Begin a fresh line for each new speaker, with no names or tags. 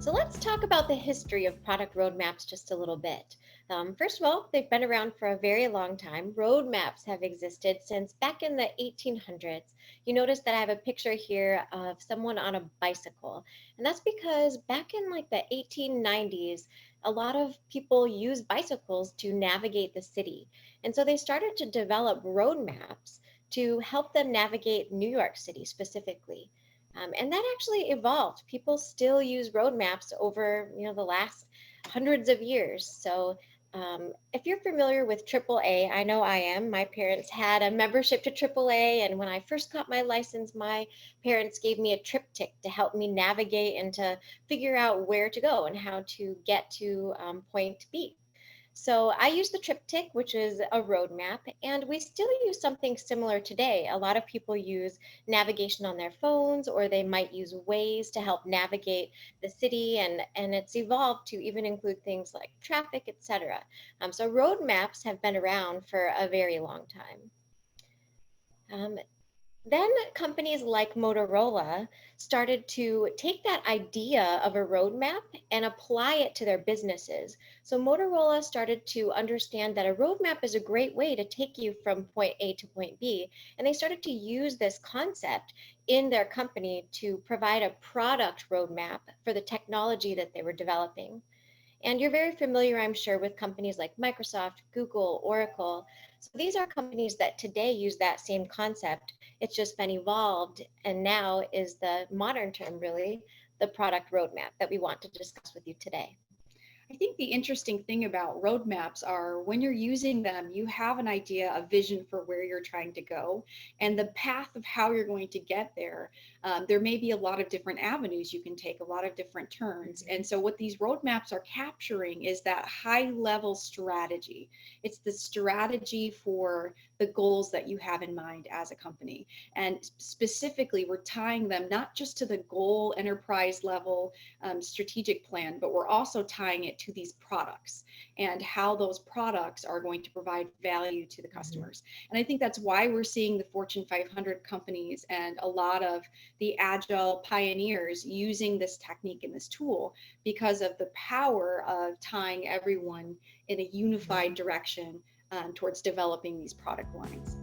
So let's talk about the history of product roadmaps just a little bit. First of all, they've been around for a very long time. Roadmaps have existed since back in the 1800s. You notice that I have a picture here of someone on a bicycle. And that's because back in like the 1890s, a lot of people used bicycles to navigate the city. And so they started to develop roadmaps to help them navigate New York City specifically. And that actually evolved. People still use roadmaps over, the last hundreds of years. So if you're familiar with AAA, I know I am. My parents had a membership to AAA, and when I first got my license, my parents gave me a triptych to help me navigate and to figure out where to go and how to get to point B. So I use the triptych, which is a roadmap, and we still use something similar today. A lot of people use navigation on their phones, or they might use Waze to help navigate the city, and it's evolved to even include things like traffic, etc. So roadmaps have been around for a very long time. Um, then companies like Motorola started to take that idea of a roadmap and apply it to their businesses. So Motorola started to understand that a roadmap is a great way to take you from point A to point B. And they started to use this concept in their company to provide a product roadmap for the technology that they were developing. And you're very familiar, I'm sure, with companies like Microsoft, Google, Oracle. So these are companies that today use that same concept. It's just been evolved, and now is the modern term, really, the product roadmap that we want to discuss with you today.
I think the interesting thing about roadmaps are when you're using them, you have an idea, a vision for where you're trying to go, and the path of how you're going to get there. There may be a lot of different avenues you can take, a lot of different turns.
Mhm.
And so, what these roadmaps are capturing is that high level strategy. It's the strategy for the goals that you have in mind as a company. And specifically, we're tying them not just to the goal enterprise level strategic plan, but we're also tying it to these products and how those products are going to provide value to the
Mhm.
customers. And I think that's why we're seeing the Fortune 500 companies and a lot of the agile pioneers using this technique and this tool because of the power of tying everyone in a unified direction towards developing these product lines.